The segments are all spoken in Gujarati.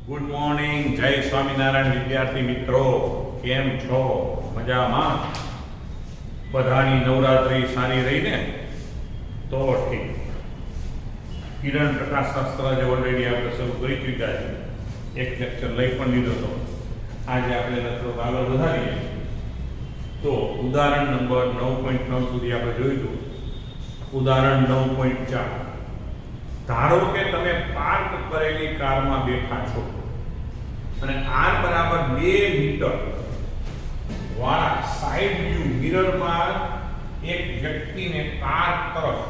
ગુડ મોર્નિંગ, જય સ્વામિનારાયણ વિદ્યાર્થી મિત્રો, કેમ છો? મજામાં? બધાની નવરાત્રી સારી રહી ને? તો ઠીક. કિરણ પ્રકાશશાસ્ત્ર જે ઓલરેડી આપણે શરૂ કરી ચૂક્યા છે, એક લેક્ચર લઈ પણ લીધો હતો. આજે આપણે લેક્ચર આગળ વધારીએ તો ઉદાહરણ નંબર 9.9 સુધી આપણે જોઈશું. ઉદાહરણ 9.4. ધારો કે તમે પાર્ક કરેલી કારમાં બેઠા છો અને r બરાબર 2 મીટર વાળા સાઈડ વ્યૂ મિરરમાં એક વ્યક્તિને કાર તરફ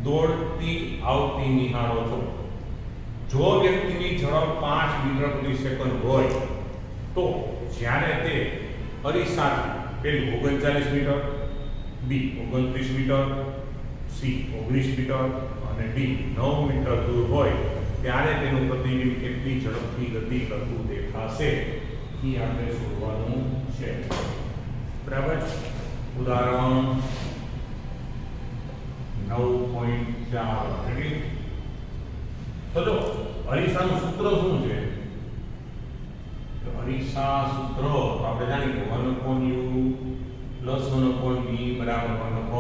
દોડતી આવતી નિહાળો છો. જો વ્યક્તિની ઝડપ 5 મીટર પ્રતિ સેકન્ડ હોય તો જ્યારે તે અરીસાથી પેલું 39 મીટર, બી 29 મીટર, સી 19 મીટર અને ડી 9 મીટર દૂર હોય ત્યારે તેનું પ્રતિબિંબ કેટલી ઝડપથી ગતિ કરતું દેખાશે એ આપણે શોધવાનું છે. બરાબર? ઉદાહરણ 9.4. રેડી? તો જો અરીસાનું સૂત્ર શું છે? તો અરીસા સૂત્ર આપણે જાણીએ 1/u + 1/v બરાબર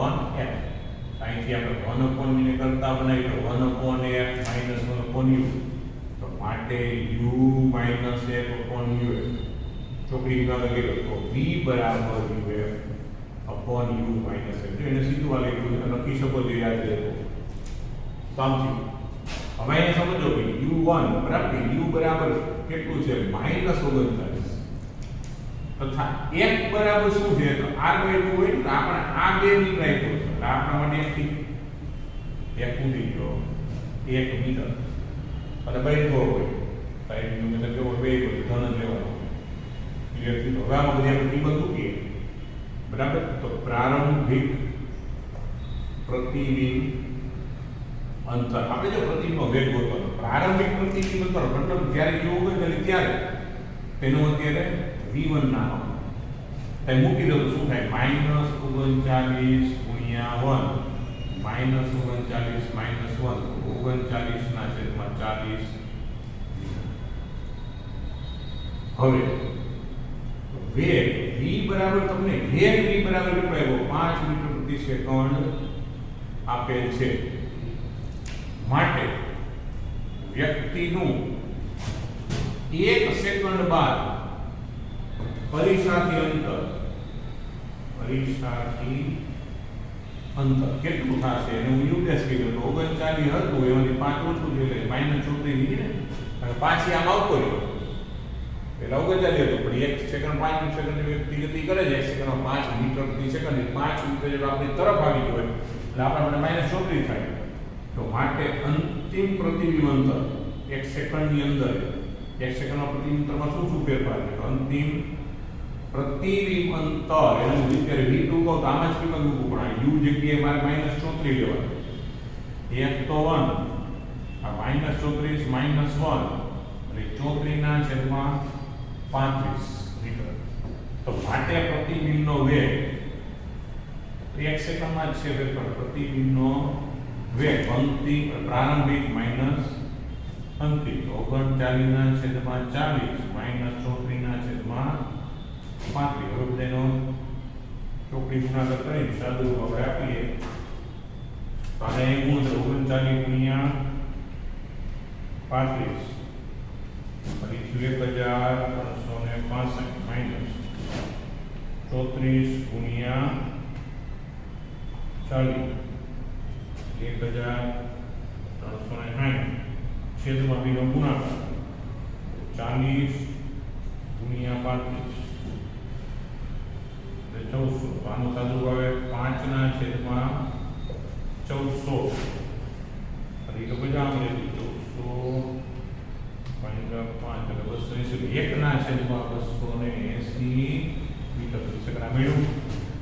1/f. અહીંથી આપણે 1/v ને કરતા બનાવી તો 1/f - 1/u. તો માટે u - 1/u ચોકડી વિભાગ કર્યો તો v બરાબર uf / u - f. જો એને સીધું આ લખી શકો છો, યાદ રાખો. સમજી? હવે એને સમજો કે u1 બરાબર u બરાબર કેટલું છે? -39 તથા 1 બરાબર શું છે? તો r/2 હોય તો આપણે આ બે ની ટ્રાય કરીશું. આપણા માટે 1 થી 1 ઉડી ગયો 1 મીટર અને બેઠો હોય સાઈડ નું મતલબ કેવો બે ધન જ લેવાનો. ક્લિયર થયું? હવે આમાં બધી આપણે કિંમત મૂકીએ. બરાબર? તો પ્રારંભિક પ્રતિબિંબ અંતર આપણે જો પ્રતિબિંબનો વેગ ગોતવાનો, પ્રારંભિક પ્રતિબિંબ અંતર મતલબ જ્યારે યોગ ત્યારે તેનું અત્યારે v1 નામ તે મૂકી દો તો શું થાય? -39 ગુણ્યા 1 -39 - 1 39/40. હવે વેગ v બરાબર તમને વેગ v બરાબર કેટલો આવ્યો? 5 મીટર પ્રતિ સેકન્ડ આપેલ છે. માટે વ્યક્તિનું 1 સેકન્ડ બાદ અરીસાથી અંતર કેટલું થશે? એને હું યુટેસ કીધું તો 39 હતું, એમાંથી 5 ઓછું છે એટલે -34 નીકળે ને. અને પાછી આમ આવતો રહ્યો એટલે 39 હતું, પણ 1 સેકન્ડ 5 સેકન્ડ વ્યક્તિ ગતિ કરે છે, 1 સેકન્ડમાં 5 મીટર પ્રતિ સેકન્ડ, 5 મીટર જેટલું આપણી તરફ આવી ગયું હોય એટલે આપણા માટે -34 થાય. તો માટે અંતિમ પ્રતિબિંબ અંતર 1 સેકન્ડની અંદર 1 સેકન્ડના પ્રતિબિંબ અંતરમાં શું ફેરફાર છે? અંતિમ પ્રતિબિંબ અંતર એનું અત્યારે v2 કહું તો આમાં જ કિંમત મૂકવું, પણ આ u જગ્યાએ મારે -34 લેવાનું. 1 તો 1 આ -34 - 1 એટલે 34/35 મીટર. તો માટે પ્રતિબિંબનો વેગ 1 સેકન્ડમાં જ છે ફેરફાર. પ્રતિબિંબનો વેગ અંતિમ પ્રારંભિક માઈનસ અંતિમ 39/40 -34/35. હવે બધાનો ચોકડી ગુણાકાર કરી સાદું આપણે આપીએ તો આને ગુણ 39/35 ફરીથી 1365 -34/40 છેદમાં બીનો ગુણાકાર 40/35 એટલે 1400. આનું સાદું આવે 5/1400. ફરી તો બધા આમ લેવું 14/5 એટલે 280 મીટર પ્રતિ સેકન્ડ મેળવ્યું.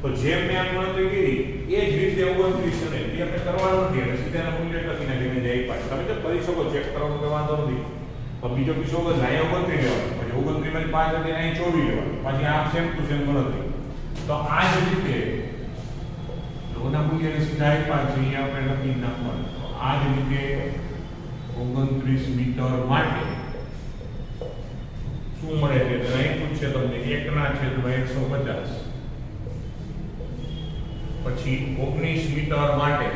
તો જેમ મેં આ ગણતરી કરી એ જ રીતે 29 અને એ આપણે કરવાનું નથી એટલે સીધાના મૂલ્ય લખી નાખીને જાય પાછું. તમે તો કરી શકો, ચેક કરવાનો કોઈ વાંધો નથી. તો બીજો કિસ્સો કે ના 29 લેવાનું, પછી 29 માંથી 5 હતી અહીં 24 લેવાનું, પછી આમ સેમ ટુ સેમ ગણતરી. તો આ જ રીતે લોના મૂલ્યને સીધા આપ્યા છે અહીંયા આપણે લખી નાખવાનું. તો આ જ રીતે 29 મીટર માટે શું મળે છે? અહીં પૂછે તમને 1/150. પછી 19 મીટર માટે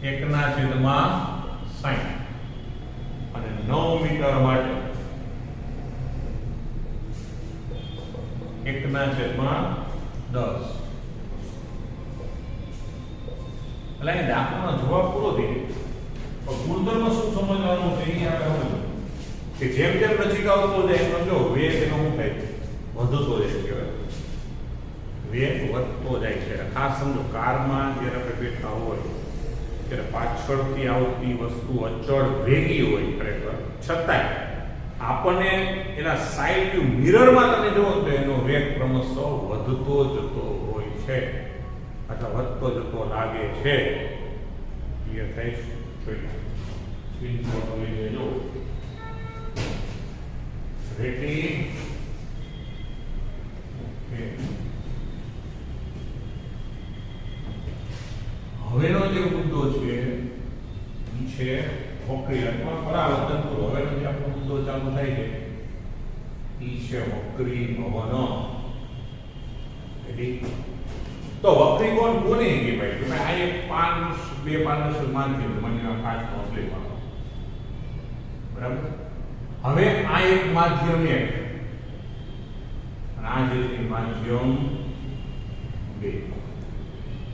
1/60 અને 9 મીટર માટે 1/10. એટલે અહીં દાખલાનો જવાબ પૂરો થઈ ગયો. ગુણધર્મ શું સમજવાનું છે એ આપણે સમજો કે જેમ જેમ નજીક આવતો જાય એમ સમજો વેગ એનો શું થાય વધતો જાય કહેવાય. વેગ વધતો જાય છે. ખાસ સમજો કારમાં જ્યારે આપણે બેઠા હોય ત્યારે પાછળથી આવતી વસ્તુ અચળ વેગી હોય ખરેખર, છતાંય આપણને એના સાઈડ વ્યૂ મિરરમાં તમે જુઓ તો એનો વેગ ક્રમશઃ વધતો જતો હોય છે અથવા વધતો જતો લાગે છે. ક્લિયર થાય છે? સ્ક્રીનશોટ લઈ લેજો. રેડી? ઓકે. હવેનો જે મુદ્દો છે એ છે વક્રી અથવા પરાવર્તન પૂર્વ. હવેનો જે આપણો મુદ્દો ચાલુ થાય છે એ છે વક્રી ભવન. રેડી? તો વક્રી કોણ કોને કહેવાય? તમે આ એક બે પારદર્શક માધ્યમ મને આ કાચનો લેવાનો. બરાબર? હવે આ એક માધ્યમ એક અને આ જે માધ્યમ બે.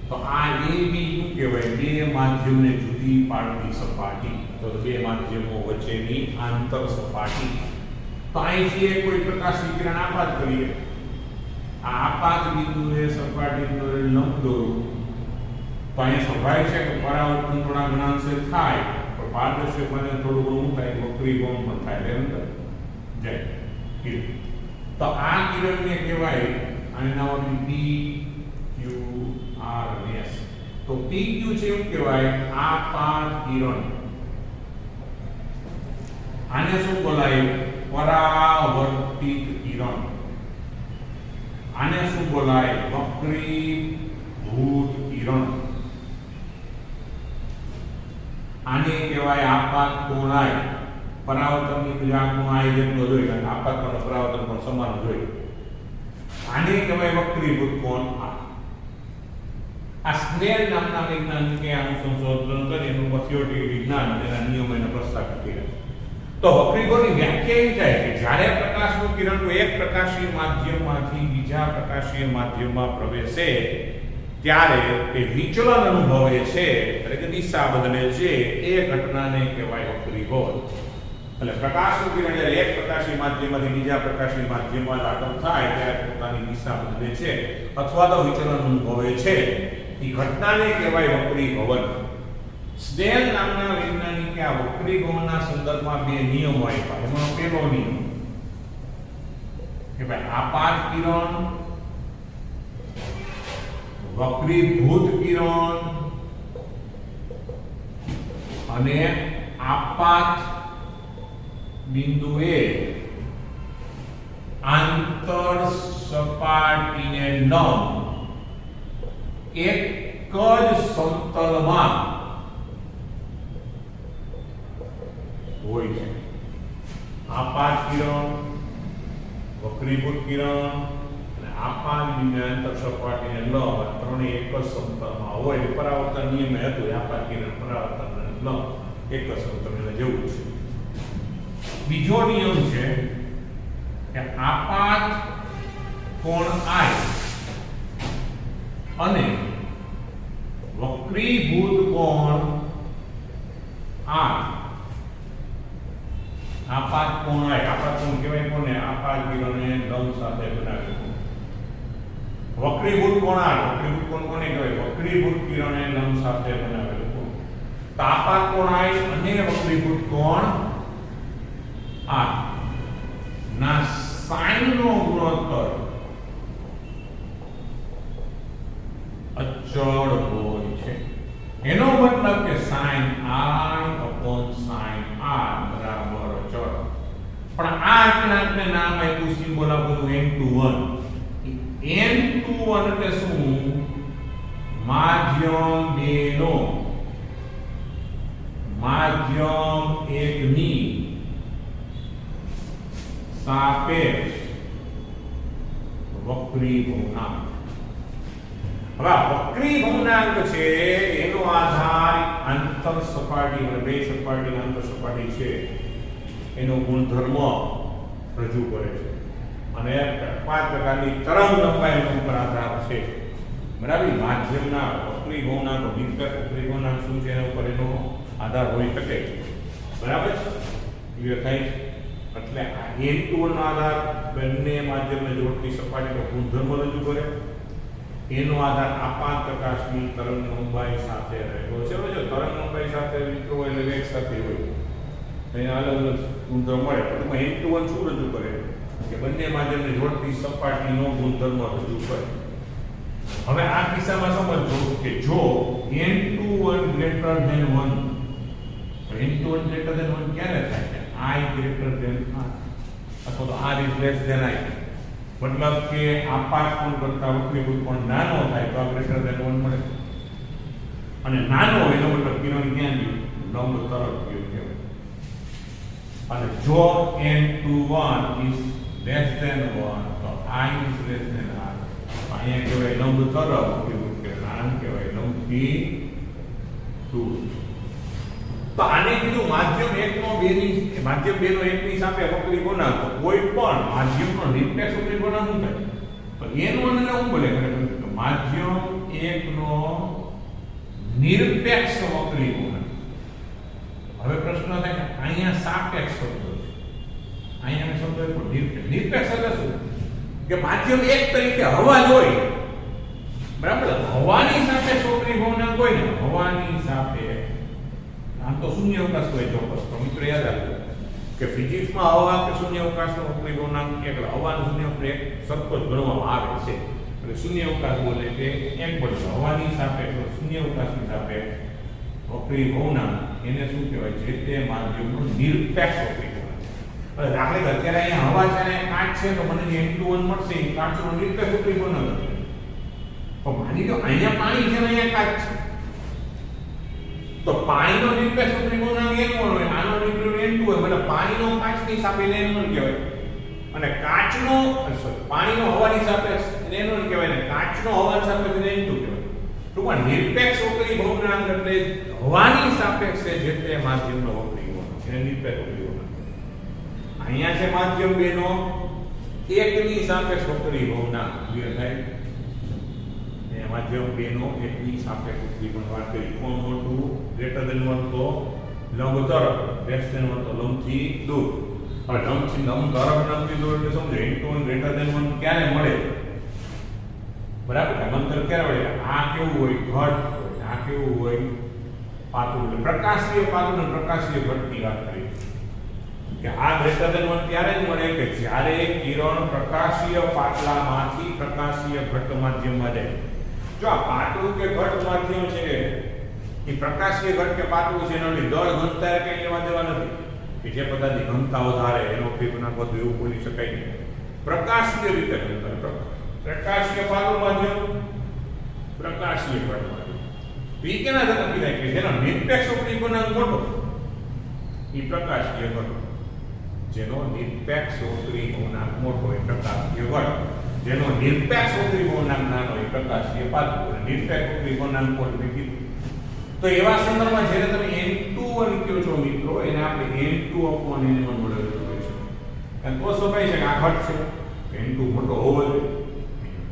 તો આ A B શું કહેવાય? બે માધ્યમને જુદી પાડતી સપાટી. તો બે માધ્યમો વચ્ચેની આંતર સપાટી. તો અહીંથી એક કોઈ પ્રકાશની કિરણ આપાત કરીએ. આ આપાત બિંદુએ સપાટીનો લંબ દોરું તો અહીંયા સ્વાભાવિક છે કે પરાવર્તન થોડા ગણાંશે થાય, પણ પારદર્શક મને થોડું ઘણું થાય, વક્રી કોણ પણ થાય, એટલે જાય કિરણ. તો આ કિરણને કહેવાય આના નામ P Q R S. તો P Q છે એવું કહેવાય આપાત કિરણ. આને શું બોલાય? પરાવર્તિત કિરણ. આને શું બોલાય? વક્રીભૂત કિરણ. આને કહેવાય આપાત કોણાય. પરાવર્તનની બીજાનું આ જેટલો જોઈએ કારણ આપાત અને પરાવર્તન પણ સમાન જોઈએ. આને કહેવાય વક્રીભૂત કોણ. આ સ્નેલ નામના વૈજ્ઞાનિકે આનું સંશોધન કરી એનું થિયોરિટિકલ વિજ્ઞાન તેના નિયમોને પ્રસ્થાપિત કર્યા. તો વક્રીકોણની વ્યાખ્યા એવી થાય કે જ્યારે પ્રકાશનું કિરણ એક પ્રકાશી માધ્યમમાંથી બીજા પ્રકાશી માધ્યમમાં પ્રવેશે ત્યારે તે વિચલન અનુભવે છે, એટલે કે દિશા બદલે છે. એ ઘટનાને કહેવાય વક્રીકોણ. એટલે પ્રકાશનું કિરણ જ્યારે એક પ્રકાશી માધ્યમમાંથી બીજા પ્રકાશી માધ્યમમાં દાખલ થાય ત્યારે પોતાની દિશા બદલે છે અથવા તો વિચલન અનુભવે છે. એ ઘટનાને કહેવાય વક્રીભવન. સ્નેલ નામના વૈજ્ઞાનિકે આ વક્રીભવનના સંદર્ભમાં બે નિયમો આપ્યા. એમાં પહેલો નિયમ કે ભાઈ આપાત કિરણ, વક્રીભૂત કિરણ અને આપાત બિંદુએ આંતર સપાટીને લંબ એક જ સમતલમાં હોય છે. આપાત કિરણ, વક્રીભૂત કિરણ અને આપાત બિંદુ આંતર સપાટીને લંબ ત્રણેય એક જ સમતલમાં હોય. પરાવર્તન નિયમે હતું આપાત કિરણ પરાવર્તન લંબ એક જ સમતલ જેવું છે. બીજો નિયમ છે કે આપાત કોણ I અને વક્રીભૂત કોણ R. આપાત કોણ I, આપાત કોણ કહેવાય કોને? આપાત કિરણને લંબ સાથે બનાવ્યું. વક્રીભૂત કોણ R, વક્રીભૂત કોણ કોને કહેવાય? વક્રીભૂત કિરણને લંબ સાથે બનાવેલું કોણ. તો આપાત કોણ I અને વક્રીભૂત કોણ R ના સાઈનનો ગુણોત્તર અચળ હોય છે. એનો મતલબ કે sin I/sin R બરાબર અચળ. પણ આ અચળાંકને નામ આપ્યું, સિમ્બોલ આપવું n21. n21 એટલે શું? માધ્યમ 2 નો માધ્યમ 1 ની સાપેક્ષ વક્રી ભવનાંક. હવે આ વક્રી ભવનાંક છે એનો આધાર આંતર સપાટી અને બે સપાટી આંતર સપાટી છે એનો ગુણધર્મ રજૂ કરે છે અને 5 પ્રકારની તરંગ લંબાઈનો ઉપર આધાર છે. બરાબર. માધ્યમના વક્રી ભવનાંક નિરપેક્ષ વક્રી ભવનાંક શું છે એના ઉપર એનો આધાર હોઈ શકે. બરાબર છે. ક્લિયર થાય છે. એટલે આ n2 નો આધાર બંને માધ્યમને જોડતી સપાટીનો ગુણધર્મ રજૂ કરે. એનો આધાર આપાત પ્રકાશની તરંગ લંબાઈ સાથે રહેલો છે. જો તરંગ લંબાઈ સાથે મિત્રો એટલે વેગ સાથે હોય એના અલગ અલગ ગુણધર્મ મળે. તો n2 શું રજૂ કરે કે બંને માધ્યમને જોડતી સપાટીનો ગુણધર્મ રજૂ કરે. હવે આ કિસ્સામાં સમજો કે જો n21 greater than 1 n21 greater than 1 ક્યારે થાય છે? I greater than r અથવા તો r is less than I. મતલબ કે આપાત કોણ કરતા વક્રી કોણ નાનો થાય તો આ greater than 1 મળે. અને નાનો હોય એનો મતલબ કિરણ ક્યાં ગયું? લંબ તરફ ગયું કહેવાય. અને જો n21 is less than 1 તો I is less than r. અહીંયા કહેવાય લંબ તરફ ગયું કે આમ કહેવાય લંબથી દૂર. તો આને કીધું માધ્યમ 1 નો 2 ની માધ્યમ 2 નો 1 ની સાપે વક્રી ગુણાંક. કોઈ પણ માધ્યમનો નિરપેક્ષ વક્રી ગુણાંક શું થાય? તો n1 એટલે શું બોલે કે માધ્યમ 1 નો નિરપેક્ષ વક્રી ગુણાંક. હવે પ્રશ્ન થાય કે અહીંયા સાપેક્ષ શબ્દ છે. અહીંયા શબ્દ પણ નિરપેક્ષ એટલે શું? કે માધ્યમ 1 તરીકે હવા જ હોય. બરાબર. હવાની સાથે વક્રી ગુણાંક હોય ને હવાની સાથે આમ તો શૂન્ય અવકાશ હોય ચોક્કસ. તો મિત્રો યાદ રાખજો કે ફિઝિક્સમાં હવા કે શૂન્ય અવકાશનો વક્રી ગુણાંક એટલે હવાનો શૂન્ય અવકાશ એક સરખો જ ગણવામાં આવે છે. એટલે શૂન્ય અવકાશ બોલે કે એક બોલે હવાની સાપેક્ષ શૂન્ય અવકાશની સાપેક્ષ વક્રી ગુણાંક એને શું કહેવાય? જે તે માધ્યમનો નિરપેક્ષ વક્રી ગુણાંક. હવે દાખલા તરીકે અત્યારે અહીંયા હવા છે અને કાચ છે તો મને જે n21 મળશે એ કાચનો નિરપેક્ષ વક્રી ગુણાંક હશે. પણ માની લો અહીંયા પાણી છે અને અહીંયા કાચ છે તો પાણીનો નિરપેક્ષ વક્રી ગુણાંક n1 હોય, આનો નિરપેક્ષ n2 હોય. એટલે પાણીનો કાચની સાપેક્ષે n1 કહેવાય અને કાચનો પાણીનો હવાની સાપેક્ષ n1 કહેવાય ને કાચનો હવાની સાપેક્ષ n2 કહેવાય. ટૂંકમાં નિરપેક્ષ વક્રી ગુણાંક એટલે હવાની સાપેક્ષે જે તે માધ્યમનો વક્રી ગુણાંક એને નિરપેક્ષ વક્રી ગુણાંક. અહીંયા છે માધ્યમ 2 નો 1 ની સાપેક્ષ વક્રી ગુણાંક. ક્લિયર થાય? માધ્યમ 2 નો 1 ની સાપેક્ષ વક્રી ગુણાંક વાત કરી. કોણ મોટું? ગ્રેટર ધેન 1 તો લંબ તરફ, લેસ ધેન 1 તો લંબથી દૂર. હવે લંબથી લંબ તરફ લંબથી દૂર એટલે સમજો n2 ગ્રેટર ધેન 1 ક્યારે મળે? બરાબર. અંતર ક્યારે મળે? આ કેવું હોય? ઘટ હોય. આ કેવું હોય? પાતળું. પ્રકાશીય પાતળું અને પ્રકાશીય ઘટની વાત કરી કે આ ગ્રેટર ધેન 1 ત્યારે જ મળે કે જ્યારે કિરણ પ્રકાશીય પાતળામાંથી પ્રકાશીય ઘટ માધ્યમમાં જાય. જો આ પાતળું કે ઘટ માધ્યમ છે એ પ્રકાશીય ઘટ કે પાતળું છે એનો દળ ઘનતા કે લેવા દેવા નથી કે જે પદાર્થની ઘનતા વધારે એનો ગુણાંક વધુ એવું બોલી શકાય નહીં. પ્રકાશીય રીતે ઘનતા પ્રકાશીય પાતળું માધ્યમ પ્રકાશીય ઘટ માધ્યમ. તો એ કેના દ્વારા નક્કી થાય કે જેનો નિરપેક્ષ વક્રી ગુણાંક મોટો એ પ્રકાશીય ઘટ. જેનો નિરપેક્ષ વક્રી ગુણાંક મોટો એ પ્રકાશીય ઘટ. જેનો નિરપેક્ષ વક્રી ગુણાંક નાનો એ પ્રકાશીય પાતળું. નિરપેક્ષ વક્રી ગુણાંક મોટો કીધું. તો એવા સંદર્ભમાં જ્યારે તમે n21 કહો છો મિત્રો એને આપણે n2/n1 વડે રજૂ કરી શકીએ. કારણ તો સ્વાભાવિક છે કે આ ઘટ છે n2 મોટો હોવો જોઈએ,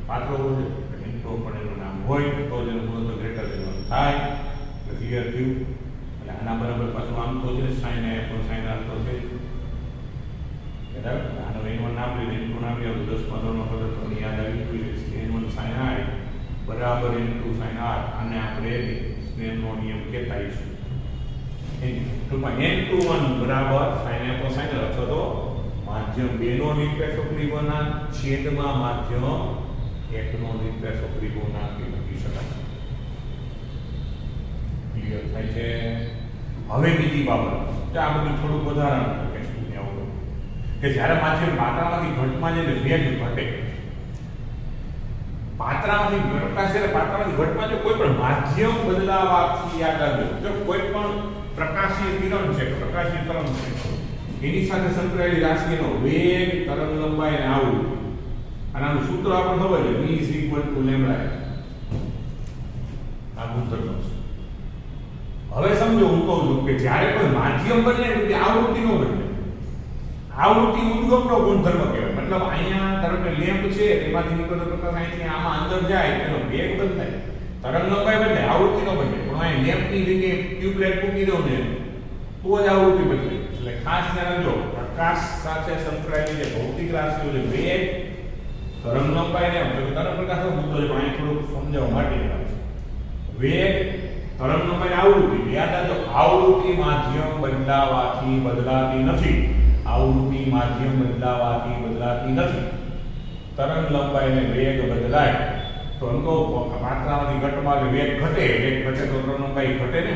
પાતળો હોવો જોઈએ, n2/n1 નામ હોય તો જેનો ગુણોત્તર ગ્રેટર ધેન 1 થાય. ક્લિયર થયું? એટલે આના બરાબર પાછું આમ તો છે sin a + sin r તો છે. બરાબર. આનો n1 નામ લઈને n2 નામ લે 10 15 નો પદ તો યાદ આવી ગયું છે. n1 sin i બરાબર n2 sin r અને આપણે સ્નેહનો નિયમ કહેતા છે. ટૂંકમાં n21 બરાબર sin a + sin r અથવા તો માધ્યમ 2 નો નિરપેક્ષ વક્રી ગુણાંક છેદમાં માધ્યમ 1 નો નિરપેક્ષ વક્રી ગુણાંક લખી શકાય. ક્લિયર થાય છે? હવે બીજી બાબત કે આ બધું થોડું વધારાનું કે જ્યારે માધ્યમ પાત્રામાંથી ઘટમાં જઈને વેગ ઘટે. પાત્રામાંથી પ્રકાશ જ્યારે પાત્રામાંથી ઘટમાં જો કોઈ પણ માધ્યમ બદલાવાથી યાદ રાખજો જો કોઈ પણ પ્રકાશીય કિરણ છે પ્રકાશીય તરંગ છે એની સાથે સંકળાયેલી રાશિનો વેગ, તરંગ લંબાઈ અને આવૃત્તિ. અને આનું સૂત્ર આપણને ખબર છે, v = λ. આ ગુણધર્મ છે. હવે સમજો, હું કહું છું કે જ્યારે કોઈ માધ્યમ બને એટલે આવૃત્તિ નો બદલે. આવૃત્તિ ઉદ્ગમનો ગુણધર્મ કહેવાય. મતલબ અહીંયા ધારો કે લેમ્પ છે, એમાંથી નીકળતો પ્રકાશ અહીંથી આમાં અંદર જાય, એનો વેગ બદલાય, તરંગ લંબાઈ બદલાય, આવૃત્તિ નો બદલે. પણ અહીં લેમ્પની જગ્યાએ ટ્યુબલાઇટ મૂકી દો ને તો જ આવૃત્તિ બદલે. એટલે ખાસ ધ્યાન રાખજો, પ્રકાશ સાથે સંકળાયેલી જે ભૌતિક રાશિઓ છે, વેગ, તરંગ લંબાઈ ને તરંગ પ્રકાશનો મુદ્દો છે, પણ અહીં થોડુંક સમજાવવા માટે છે. વેગ, તરંગ લંબાઈ, આવૃત્તિ. યાદ રાખજો, આવૃત્તિ માધ્યમ બદલાવાથી બદલાતી નથી. આવૃત્તિ માધ્યમ બદલાવાથી બદલાતી નથી. તરંગ લંબાઈ અને વેગ બદલાય તો અંકો માત્રામાંથી ઘટમાં વેગ ઘટે, વેગ ઘટે તો તરંગ લંબાઈ ઘટે ને.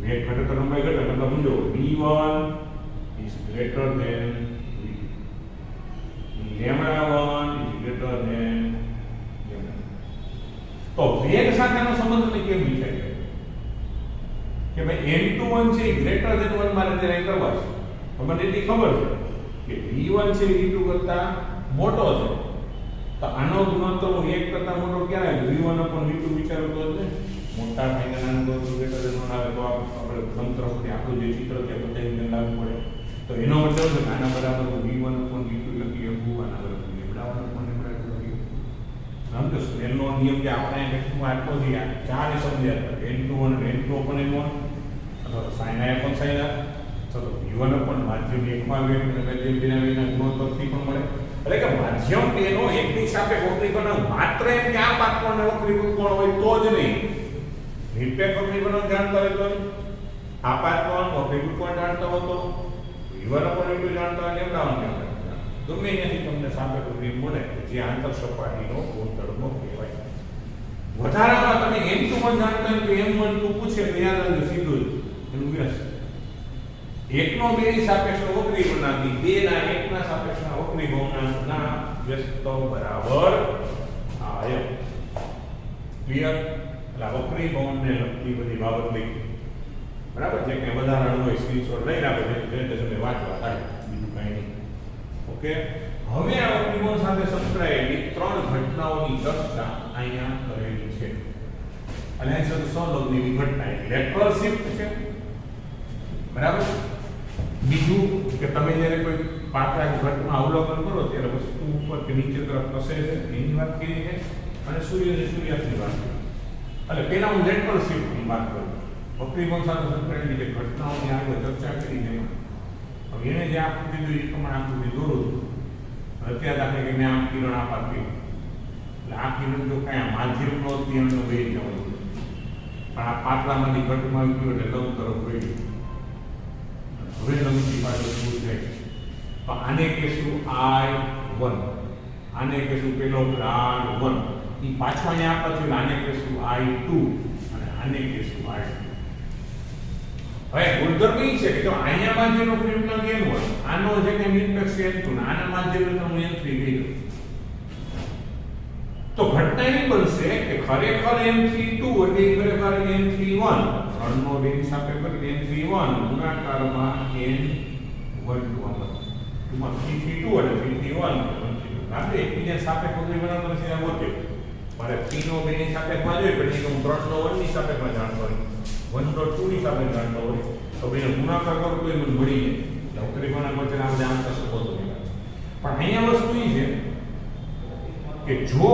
વેગ ઘટે તો લંબાઈ ઘટે. મતલબ સમજો, v1 is greater than λ1 is greater than λ. તો વેગ સાથેનો સંબંધ ને કેમ વિચાર્યો કે ભાઈ n21 છે એ ગ્રેટર ધેન 1 મારે તેને કરવા છે. તો મને એટલી ખબર છે કે v1 છે v2 કરતા મોટો છે, તો આનો ગુણોત્તર હું 1 કરતા મોટો ક્યારે આવે? v1 upon v2 વિચારો તો જ ને. મોટા ભાઈને નાનું ગુણોત્તર ગ્રેટર ધેન 1 આવે તો આપણે તંત્રથી આપણું જે ચિત્ર છે બધાને લાગુ પડે. તો એનો મતલબ છે આના બરાબર v1 upon v2 લખી શકું, આના બરાબર λ1 upon λ2 લખી શકું. સમજો, સ્નેલનો નિયમ જે આપણે લેક્ચરમાં આપ્યો છે, આ ચાર સમજ્યા n21 n2 upon n1 અથવા sin i upon sin i. ચલો, v1 upon માધ્યમ એકમાં વેગ અને માધ્યમ બેના વેગના ગુણોત્તરથી પણ મળે. એટલે કે માધ્યમ બેનો એકની સાપેક્ષ વક્રીકરણ માત્ર એમ કે આ પાત્રને વક્રીકૃત કોણ હોય તો જ નહીં. નિરપેક્ષ વક્રીકરણ જાણતા હોય તો, આ પાત્રનો વક્રીકૃત કોણ જાણતો હોય તો, v1 upon v2 જાણતા હોય, લંબાવન જાણતા હોય, ગમે ત્યાંથી તમને સાપેક્ષ વક્રીકરણ મળે જે આંતર સપાટીનો ગુણધર્મ કહેવાય. વધારામાં તમે n21 જાણતા હોય તો m12 પૂછે તો યાદ રાખજો સીધું જ એનું વ્યસ્ત. એકનો બેની સાપેક્ષ વક્રીકરણથી બેના એકના સાપેક્ષના વક્રીકરણના વ્યસ્ત બરાબર આયમ. ક્લિયર? એટલે વક્રીકરણને લગતી બધી બાબત લખી. બરાબર છે કે વધારાનું હોય સ્ક્રીનશોટ લઈને આપણે પ્રેઝન્ટેશનને વાંચવા થાય, બીજું કાંઈ નહીં. ઓકે, હવે આ વક્રીકોણ સાથે સંકળાયેલી ત્રણ ઘટનાઓની ચર્ચા અહીંયા કરેલી છે. અને આ છે સંલગ્નની ઘટના, લેટરલ શિફ્ટ છે. બરાબર. બીજું કે તમે જ્યારે કોઈ પાત્રા ઘટમાં અવલોકન કરો ત્યારે વસ્તુ ઉપર કે નીચે તરફ ખસે છે એની વાત કરી છે. અને સૂર્યાસ્તની વાત કરી. એટલે પહેલા હું લેટરલ શિફ્ટની વાત કરું. વક્રીકોણ સાથે સંકળાયેલી જે ઘટનાઓની આગળ ચર્ચા કરી એમાં હવે એને જે આકૃતિ દોરી એ પ્રમાણે આકૃતિ દોરું છું. અત્યારે આપણે કે મેં આમ કિરણ આપાત કર્યું એટલે આ કિરણ જો કાંઈ માધ્યમનો એમનો બે જવાનું પણ આ પાત્રામાંથી ઘટમાં ગયું એટલે લવ તરફ વળ્યું. હવે લંબી પાછળ શું થાય તો આને કહેશું I1, આને કહેશું પેલો ગ્રાડ 1, એ પાછો અહીંયા આપવાથી આને કહેશું I2 અને આને કહેશું I2. હવે ગુણધર્મ એ છે કે જો અહીંયા માધ્યમનો પરિમાણ n1, આનો છે કે નિરપેક્ષ n2 ને આના માધ્યમનો n3 ગયો તો ઘટના એવી બનશે કે ખરેખર n32 એટલે ખરેખર n31 ત્રણનો બેની સાપેક્ષ n31 ગુણાકારમાં n12 ટૂંકમાં 332 અને 331 આપણે એકબીજા સાપેક્ષ પરિમાણ છે આ ગોતે મારે 3 નો બેની સાપેક્ષમાં જોઈએ પછી હું 3 નો 1 ની સાપેક્ષમાં જાણતો હોય 1 નો 2 ની સાપેક્ષ જાણતો હોય તો બેનો ગુણાકાર કરું તો એ મને મળી જાય એટલે પરિમાણ વચ્ચેના બધા આંતર સંબંધો છે. પણ અહીંયા વસ્તુ એ છે કે જો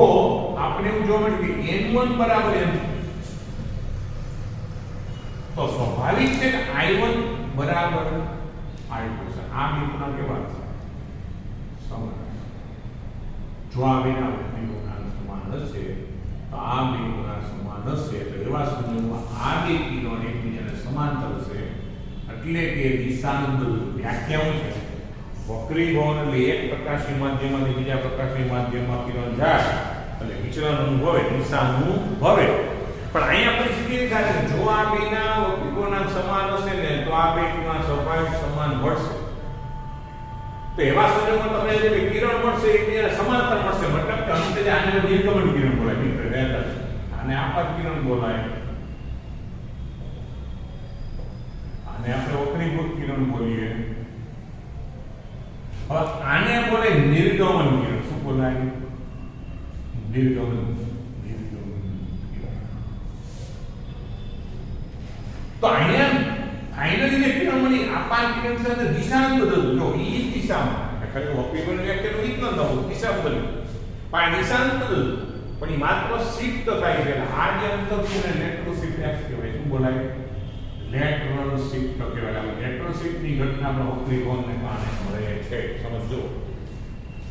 આપણે એવું જોવા મળે કે n1 બરાબર n તો સ્વાભાવિક છે કે I1 બરાબર I2 છે. આ બે ગુણા કેવા છે? સમાન. જો આ બેના ગુણા સમાન હશે તો આ બે ગુણા સમાન હશે તો એવા સંજોગોમાં આ બે કિરણ એકબીજાને સમાંતર છે એટલે કે દિશાનું વ્યાખ્યા છે વક્રીભવન એટલે એક પ્રકાશી માધ્યમમાંથી બીજા પ્રકાશી માધ્યમમાં કિરણ જાય એટલે વિચલન અનુભવે દિશાનું ભવે. પણ અહીંયા પરિસ્થિતિ એ થાય કે જો આ બેના વક્રીકોણના સમાન હશે ને તો આ બે કિરણ સ્વાભાવિક સમાન મળશે. તો એવા સંજોગોમાં તમને જે કિરણ મળશે એ બીજાને સમાંતર મળશે મતલબ કે અંતે આને નિર્ગમન કિરણ બોલાય મિત્ર રહેતા આને આપાત કિરણ બોલાય આને આપણે વક્રીભૂત કિરણ કિરણ બોલીએ. હવે આને બોલે નિર્ગમન કિરણ. શું બોલાય? નિર્ગમન. તો અહીંયા ફાઇનલી જે કિરણ મળી આપાન કિરણ સાથે દિશા બદલતું. જો ઈ દિશામાં ખરેખર વક્રીકોણ વ્યાખ્યાનો ઈ જ ન થવું, દિશા બદલી પણ દિશા બદલતું પણ ઈ માત્ર શિફ્ટ થાય છે. આ જે અંતર છે ને લેટરલ શિફ્ટ કહેવાય. શું બોલાય? લેટરલ શિફ્ટ કહેવાય. લેટરલ શિફ્ટ ની ઘટના આપણે વક્રીકોણને કારણે મળે છે. સમજો.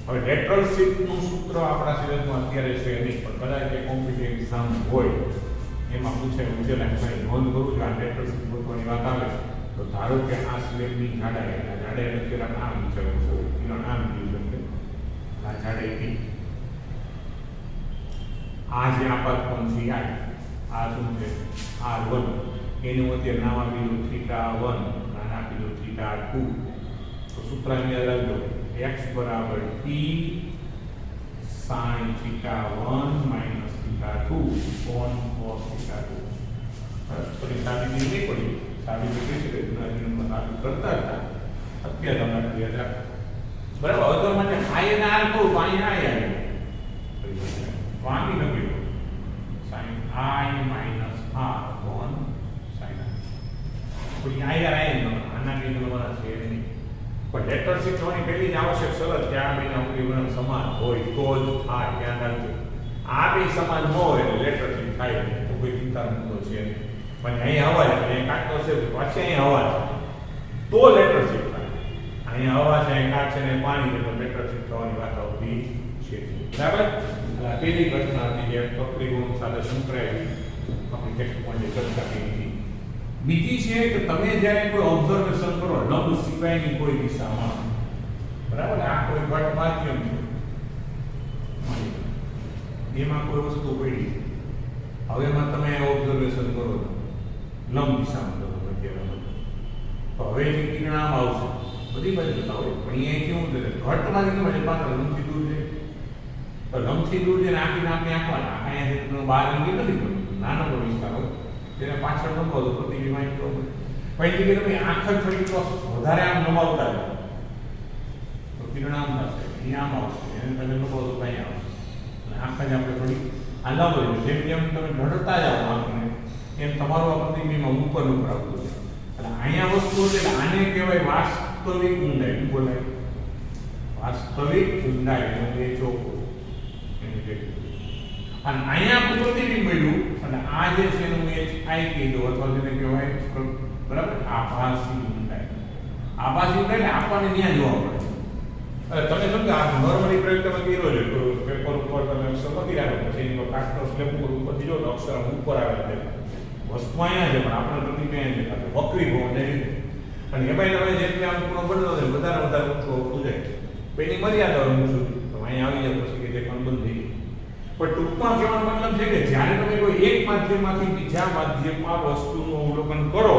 હવે લેટરલ શિફ્ટ નું સૂત્ર આપણા સિલેબસમાં અત્યારે છે નહીં, પણ કદાચ કે કોમ્પિટિટિવ એક્ઝામ હોય એમાં પૂછે વિદ્યાર્થી નોંધ કરું છું. આ લેટરલ શિફ્ટ ગોતવાની વાત આવે તો ધારો કે આ સ્લેબની જાડાઈ અત્યારે આમ વિચારું છું, એનો આમ કીધું છે આ જાડાઈ આ જે આપાત કોણ છે આ શું છે? R1 એનું અત્યારે નામ આપી દો θ1 અને આપી દો θ2. તો સૂત્ર યાદ રાખજો x બરાબર t sin θ1 minus θ2 કોણ cos θ2. થોડી સાબિતી નહીં પડી, સાબિતી કઈ છે કે જૂના જીવનમાં સાબિત કરતા હતા, અત્યારે તમને યાદ રાખો. બરાબર. હવે તો મને i અને r કહું તો અહીં i આવી વાંધી નથી sin i minus r કોણ sin i. કોઈ i r i આના કઈ તમારા છે નહીં. પણ લેટર શિફ્ટ થવાની પહેલી જ આવશ્યક શરત કે આ બેના ઉકેલ સમાન હોય તો જ થાય. ધ્યાન રાખજો. આ બે સમાન ન હોય એટલે લેટર શિફ્ટ થાય તો કોઈ ચિંતાનો મુદ્દો છે નહીં. પણ અહીં અવાજ અહીંયા કાટતો છે પાછી અહીં અવાજ તો લેટર શિફ્ટ થાય. અહીંયા અવાજ અહીં કાટ છે ને પાણી છે તો લેટર શિફ્ટ થવાની વાત આવતી છે. બરાબર. પેલી ઘટના હતી જે વક્રીકોણ સાથે સંકળાયેલી આપણી ટેક્સ્ટ પોઈન્ટ ચર્ચા કરી હતી. બીજી છે કે તમે જ્યારે કોઈ ઓબ્ઝર્વેશન કરો લંબ સિવાયની કોઈ દિશામાં, બરાબર, આ કોઈ ઘટ માધ્યમ છે એમાં કોઈ વસ્તુ પડી, હવે એમાં તમે ઓબ્ઝર્વેશન કરો લંબ દિશામાં કરો તો હવે જે કિરણ આમ આવશે બધી બાજુ જતા હોય પણ અહીંયા કેવું છે ઘટમાંથી કેવું છે પાત્ર લંબથી દૂર છે તો લંબથી દૂર છે આંખીને આપણે આંખવાના અહીંયા બહાર નીકળી નથી પડતું નાનો વિસ્તાર હોય તેને પાછળ નમવો તો પ્રતિબિંબ તો પછી કે તમે આંખ જ થોડી વધારે આમ નમાવતા જાઓ તો કિરણ આમ થશે, અહીંયા આમ આવશે, એને તમે નમવો તો કઈ આવશે અને આંખ જ આપણે થોડી આ નમો જેમ જેમ તમે ઢળતા જાઓ આંખને એમ તમારું આ પ્રતિબિંબ ઉપર ઉપર આવતું છે. એટલે અહીંયા વસ્તુ છે આને કહેવાય વાસ્તવિક ઊંડાઈ. શું બોલાય? વાસ્તવિક ઊંડાઈ એટલે ચોખ્ખું. અને અહીંયા પ્રતિબિંબ મળ્યું અને આ જે છે એનું HI કીધું અથવા જેને કહેવાય બરાબર આભાસી ઊંડાઈ. આભાસી ઊંડાઈ એટલે આપણને ત્યાં જોવા પડે. તમે સમજો આ નોર્મલી પ્રયોગ તમે કર્યો છે તો પેપર ઉપર તમે અક્ષર લખી રાખો પછી એનો કાટનો સ્લેબ ઉપરથી જો તો અક્ષર ઉપર આવે છે વસ્તુ અહીંયા છે પણ આપણે પ્રતિબિંબ અહીંયા છે વક્રી ભવન રીતે અને એમાં તમે જેટલી આમ પૂર્ણ બદલો છે વધારે વધારે ઊંચું આવતું જાય પેલી મર્યાદા ઊંચું સુધી તો અહીંયા આવી જાય પછી કે જે પણ બંધ થઈ પણ ટૂંકમાં કહેવાનો મતલબ છે કે જ્યારે તમે કોઈ એક માધ્યમમાંથી બીજા માધ્યમમાં વસ્તુનું અવલોકન કરો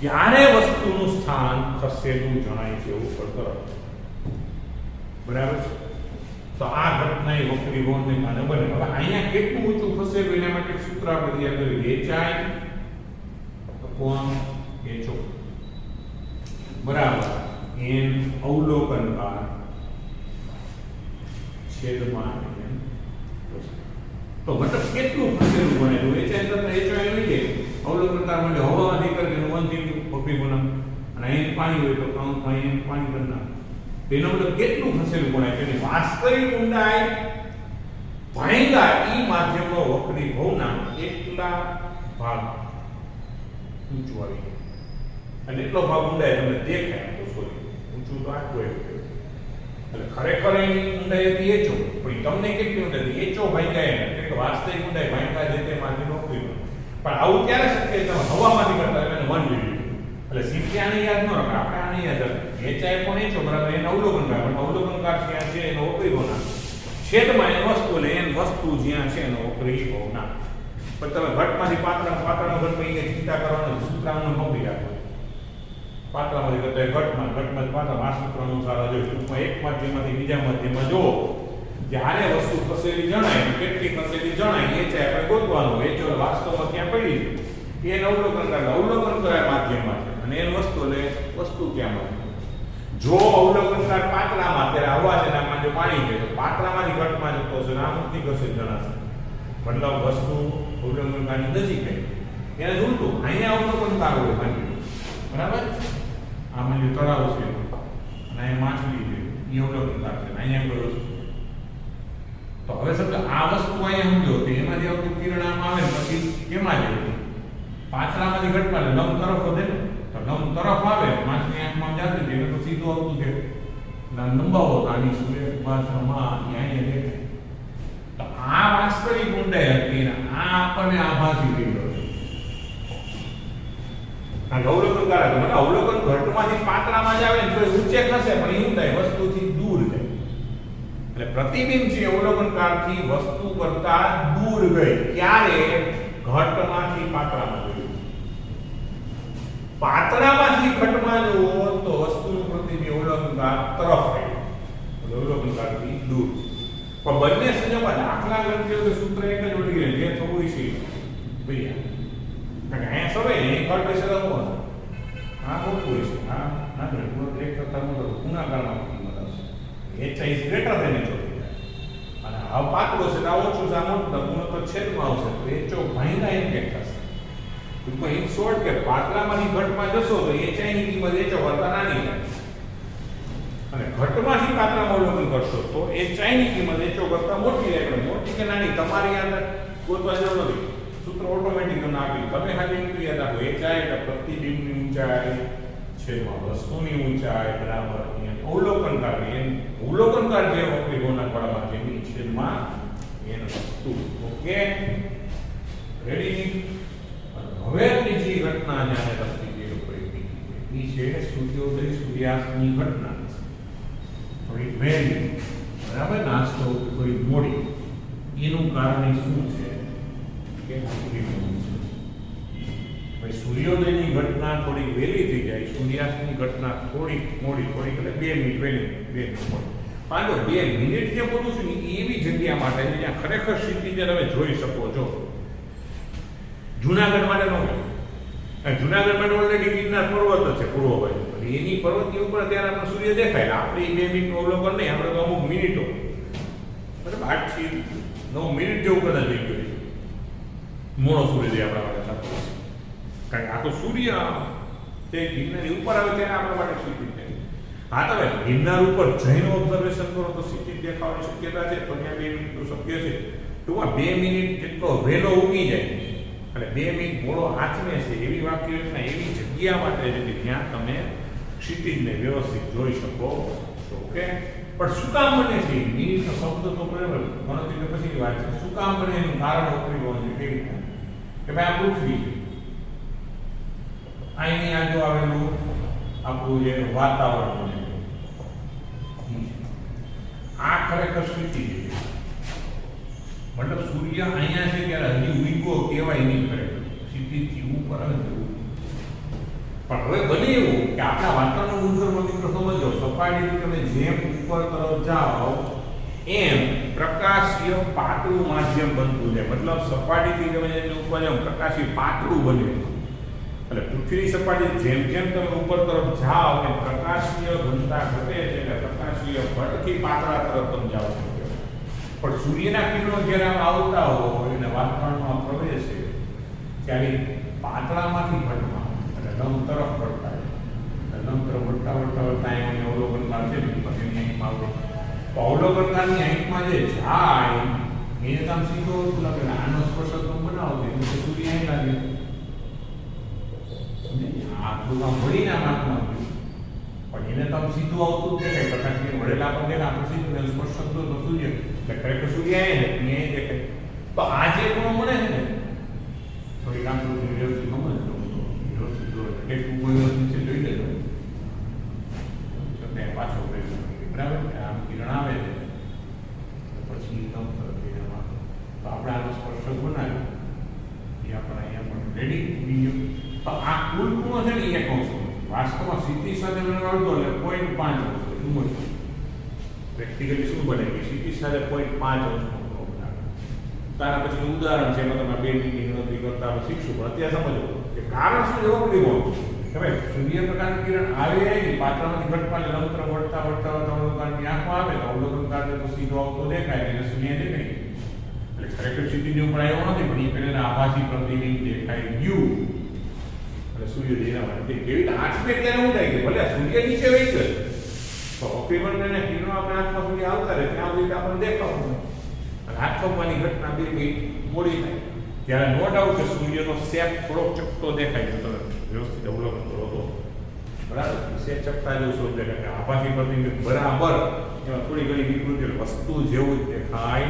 ત્યારે વસ્તુનું સ્થાન ખસેલું જણાય છે એવું કરો. બરાબર છે. તો આ ઘટના એ વક્રી ભવનને કારણે બને. હવે અહીંયા કેટલું ઊંચું ખસેલું એના માટે સૂત્ર આપણે તૈયાર કરી HI કોણ HO બરાબર n અવલોકનકાર છેદમાં તો મતલબ કેટલું ખસેલું બનેલું HI કરતા HI નહીં છે અવલોકનકાર માટે હવામાંથી કરીને 1 થી વક્રી ભવન અને અહીં પાણી હોય તો અહીં પાણી કરનાર તેનો મતલબ કેટલું ખસેલું બને તેની વાસ્તવિક ઊંડાઈ ભાંગા ઈ માધ્યમનો વક્રી ભવના એટલા ભાગ ઊંચું આવી ગયું અને એટલો ભાગ ઊંડાઈ તમને દેખાય તો સોરી ઊંચું તો આટલું એટલે ખરેખર એની ઊંડાઈ હતી HO પણ તમને કેટલી ઊંડાઈ હતી HO ભાંગા એટલે કે વાસ્તવિક ઊંડાઈ ભાંગા જે તે માધ્યમ વક્રી ભવન. પણ આવું ક્યારે શક્ય તમે હવામાંથી કરતા એટલે મન લીધું એટલે સીધી આને યાદ ન રાખે આપણે આને યાદ રાખીએ HI પણ HO બરાબર એનો અવલોકનકાર પણ અવલોકનકાર ક્યાં છે એનો વક્રી ભવન છેદમાં એની વસ્તુ એટલે એની વસ્તુ જ્યાં છે એનો વક્રી ભવન. પણ તમે ઘટમાંથી પાત્રનો ઘટમાં એને ચિંતા કરવાનો સૂત્રાનું નોંધી રાખો પાત્રમાંથી કરતા ઘટમાં પાત્ર આ સૂત્ર અનુસાર જોઈએ ટૂંકમાં એક માધ્યમમાંથી બીજા માધ્યમમાં જુઓ જ્યારે વસ્તુ ખસેલી જણાય કેટલી ખસેલી જણાય એ છે આપણે ગોતવાનું HO વાસ્તવમાં ક્યાં પડી છે એને અવલોકન કરેલા અવલોકન કરાય માધ્યમમાં છે અને એન વસ્તુ એટલે વસ્તુ ક્યાં મળે. જો અવલોકનકાર પાતળામાં અત્યારે હવા છે આમાં જો પાણી છે તો પાતળામાંથી ઘટમાં જતો હશે આમ નથી ઘસે જણાશે મતલબ વસ્તુ અવલોકનકારની નજીક છે એને ઉલટું અહીંયા અવલોકનકાર હોય માની બરાબર આમાં જે તળાવ છે અને અહીંયા માછલી છે એ અવલોકનકાર છે અહીંયા કોઈ વસ્તુ તો હવે સમજો આ વસ્તુ અહીંયા સમજો તો એમાંથી આવતું કિરણ આમ આવે પછી કેમાં જાય પાતળામાંથી ઘટમાં લંબ તરફ વધે ને તો લંબ તરફ આવે માછલી આંખમાં જાતી જાય તો સીધું આવતું છે લંબાવો તો આની સૂર્ય ભાષામાં અહીંયા દેખાય તો આ વાસ્તવિક ઊંડાઈ હતી આ આપણને આભાસી થઈ ગયો છે અવલોકનકાર હતો મને અવલોકન ઘટમાંથી પાતળામાં જ આવે ને તો ઊંચે ખસે પણ એ ઊંડાઈ વસ્તુથી દૂર જાય એટલે પ્રતિબિંબ છે અવલોકનકારથી વસ્તુ કરતા દૂર ગઈ ક્યારે ઘટમાંથી પાતળામાં ગયું પાતળામાંથી ઘટમાં જુઓ તો વસ્તુનું પ્રતિબિંબ અવલોકનકાર તરફ આવ્યું અવલોકનકારથી દૂર પણ બંને સંજોગોમાં દાખલા ગણતરીઓ તો સૂત્ર એક જ વળી રહે જે થવું છે ભૈયા કારણ કે અહીંયા સવે એક ઘટ વિશે તો હું આ મોટું છે આ નાનું એક કરતા મોટો ગુણાકારમાં કિંમત આવશે h is greater than h અને આ પાતળો છે આ ઓછું છે આ મોટું ગુણોત્તર છેદમાં આવશે તો h ભાઈના ઇમ્પેક્ટ થશે ટૂંકમાં ઇન શોર્ટ કે પાતળામાંથી ઘટમાં જશો તો h ની કિંમત h કરતા નાની થાય અને ઘટમાંથી પાતળામાં અવલોકન કરશો તો h ની કિંમત h કરતા મોટી થાય એટલે મોટી કે નાની તમારી અંદર ગોતવા જરૂર નથી સૂત્ર ઓટોમેટિક તમને આપી તમે ખાલી એટલું યાદ રાખો h એટલે પ્રતિબિંબની ઊંચાઈ છેદમાં વસ્તુની ઊંચાઈ બરાબર અવલોકનકાર અવલોકનકાર જે વક્રી ગુણાકારમાં જેની છેદમાં એન વસ્તુ ઓકે રેડી હવે ત્રીજી ઘટના જાણે રસ્તી ઉપર એ છે સૂર્યોદય સૂર્યાસ્તની ઘટના થોડી વહેલી બરાબર નાસ્તો થોડી મોડી એનું કારણ શું છે કે ભાઈ સૂર્યોદયની ઘટના થોડી વહેલી થઈ જાય સૂર્યાસ્તની ઘટના થોડી મોડી થોડી એટલે 2 મિનિટ વહેલી 2 મિનિટ મોડી પાંચો 2 મિનિટ જે બોલું છું ને એવી જગ્યા માટે જ્યાં ખરેખર સ્થિતિ તમે જોઈ શકો છો જુનાગઢ માટે ન હોય જુનાગઢ માટે ઓલરેડી ગિરનાર પર્વત છે પૂર્વ બાજુ એની પર્વતની ઉપર અત્યારે આપણે સૂર્ય દેખાય આપણે 2 મિનિટનું અવલોકન નહીં આપણે તો અમુક મિનિટો બરાબર 8 થી 9 મિનિટ જેવું કદાચ થઈ ગયું મોડો સૂર્યોદય આપણા માટે થતો હોય કારણ કે આખો સૂર્ય તે ગિરનારની ઉપર આવે ત્યારે આપણા માટે સ્થિતિ થાય હા તમે ગિરનાર ઉપર જઈને ઓબ્ઝર્વેશન કરો તો સ્થિતિ દેખાવાની શક્યતા છે તો ત્યાં 2 મિનિટનું શક્ય છે ટૂંકમાં 2 મિનિટ જેટલો વહેલો ઉગી જાય એટલે 2 મિનિટ મોડો આથમે છે એવી વાક્ય રચના એવી જગ્યા માટે છે કે જ્યાં તમે ક્ષિતિજને વ્યવસ્થિત જોઈ શકો છો ઓકે પણ શું કામ બને છે મિનિટનો શબ્દ તો બરાબર ગણતરી તો પછીની વાત છે શું કામ બને એનું કારણ ઓપરી હોવાનું છે કેવી રીતે કે ભાઈ આ પૃથ્વી અહીંની આજુ આવેલું આપણું જે વાતાવરણ બને આ ખરેખર સ્થિતિ છે મતલબ સૂર્ય અહીંયા છે ત્યારે હજી ઉગો કહેવાય નહીં ખરેખર સ્થિતિથી ઉપર આવે પણ હવે બને એવું કે આપણા વાતાવરણ ગુણધર્મ મિત્રો સમજો સપાટીથી તમે જેમ ઉપર તરફ જાઓ એમ પ્રકાશીય પાતળું માધ્યમ બનતું જાય મતલબ સપાટીથી તમે જેમ ઉપર જાઓ પ્રકાશી પાતળું બને એટલે પૃથ્વીની સપાટી જેમ જેમ તમે ઉપર તરફ જાઓ એમ પ્રકાશીય ઘનતા ઘટે છે એટલે પ્રકાશીય ઘટથી પાતળા તરફ તમે જાઓ છો પણ સૂર્યના કિરણો જ્યારે આવતા હોય અને વાતાવરણમાં પ્રવેશે ત્યારે પાતળામાંથી ઘટમાં એટલે લંબ તરફ પડતા લંબ તરફ વળતા વળતા વળતા એની અવલોકનકાર છે એની આંખમાં આવે તો અવલોકનકારની આંખમાં જે જાય એને તમે સીધો લાગે આનો સ્પર્શ તમે બનાવો એટલે સૂર્ય અહીં લાગે આટલું કામ વળીને આંખમાં પણ એને તમે સીધું આવતું જ દેખાય પ્રકાશની વળેલા પણ દેખાય આપણે સીધું સ્પર્શ શબ્દો તો સૂર્ય એટલે ખરેખર સૂર્ય અહીં દેખાય તો આ જે ગુણો મળે છે ને થોડી કામ વ્યવસ્થિત સમજજો વ્યવસ્થિત કેટલું કોઈ વ્યવસ્થિત છે જોઈ લેજો છતાં પાછો બરાબર આમ કિરણ આવે છે પછી તો આપણે આનો સ્પર્શક બનાવ્યો એ આપણે અહીંયા પણ રેડી બીજું તો આ કુલ ગુણો છે ને એ કહું છું વાસ્તવમાં સીધી સાથે અડધો એટલે 0.5 અંશ શું મળે પ્રેક્ટિકલી શું બને કે સીધી સાથે 0.5 અંશનો ગુણો બનાવે તારા પછી ઉદાહરણ છે એમાં તમે 2 મિનિટની ગણતરી કરતા શીખશું પણ અત્યારે સમજો કે કારણ શું એવો પડી ભાઈ સૂર્યપ્રકાશનું કિરણ આવે એ પાત્રમાંથી ઘટમાં લંત્ર વળતા વળતા અવલોકનકારની આંખમાં આવે તો અવલોકનકારને તો સીધો આવતો દેખાય એટલે સૂર્ય દેખાય. એટલે ખરેખર ક્ષિતિજની ઉપર આવ્યો નથી પણ એ પેલા આભાસી પ્રતિબિંબ દેખાઈ ગયું એટલે સૂર્ય જેના માટે કેવી રીતે આંખને ત્યારે શું થાય કે ભલે સૂર્ય નીચે વહી ગયો તો કિરણને કિરણો આપણે આંખમાં સુધી આવતા રહે ત્યાં સુધી આપણને દેખાવું નહીં અને આંખમાંની ઘટના 2 મિનિટ મોડી થાય ત્યારે નો ડાઉટ કે સૂર્યનો શેપ થોડોક ચપટો દેખાય છે તમે વ્યવસ્થિત અવલોકન કરો તો બરાબર શેપ ચપટા જેવું શું દેખાય કે આભાસી પ્રતિબિંબ બરાબર એમાં થોડી ઘણી વિકૃતિ વસ્તુ જેવું જ દેખાય.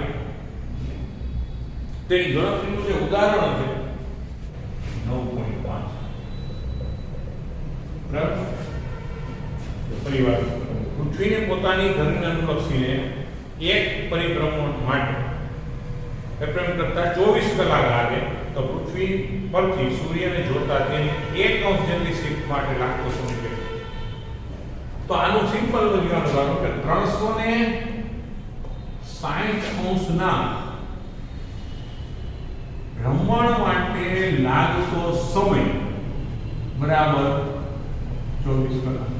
તેની ગણતરીનું જે ઉદાહરણ છે 9.5 બરાબર. ફરીવાર પૃથ્વીને પોતાની ધરીને અનુલક્ષીને એક પરિભ્રમણ માટે એપ્રિલ કરતા 24 કલાક લાગે તો પૃથ્વી પરથી સૂર્યને જોતા તેની 1 અંશ જેટલી શિફ્ટ માટે લાગતો સમય છે. તો આનું સિમ્પલ વર્ઝન કરવાનું કે 360 અંશના ભ્રમણ માટે લાગતો સમય બરાબર 24 કલાક.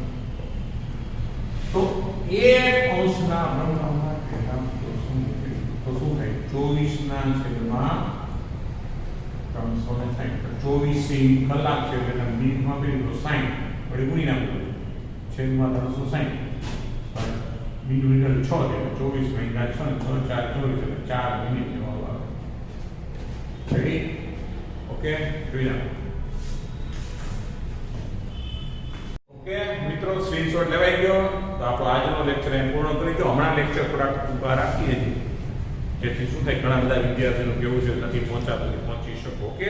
તો 1 અંશના ભ્રમણ માટે લાગતો સમય તો શું થાય 24 ના છેદમાં 360 24 કલાક છે એટલે મિનિટમાં પેલું તો 60 વડે ગુણી નાખવું છેદમાં 360 બીજું મિનિટ 6 છે 24 મહિના 6 4 24 એટલે 4 મિનિટ જવાબ આવે. રેડી ઓકે જોઈ લો. ઓકે મિત્રો સ્ક્રીનશોટ લેવાઈ ગયો તો આપણો આજનો લેક્ચર અહીં પૂર્ણ કરી દો. હમણાં લેક્ચર થોડાક ઊભા રાખીએ છીએ જેથી શું થાય ઘણા બધા વિદ્યાર્થીઓનું કેવું છે નથી પહોંચી શકો. ઓકે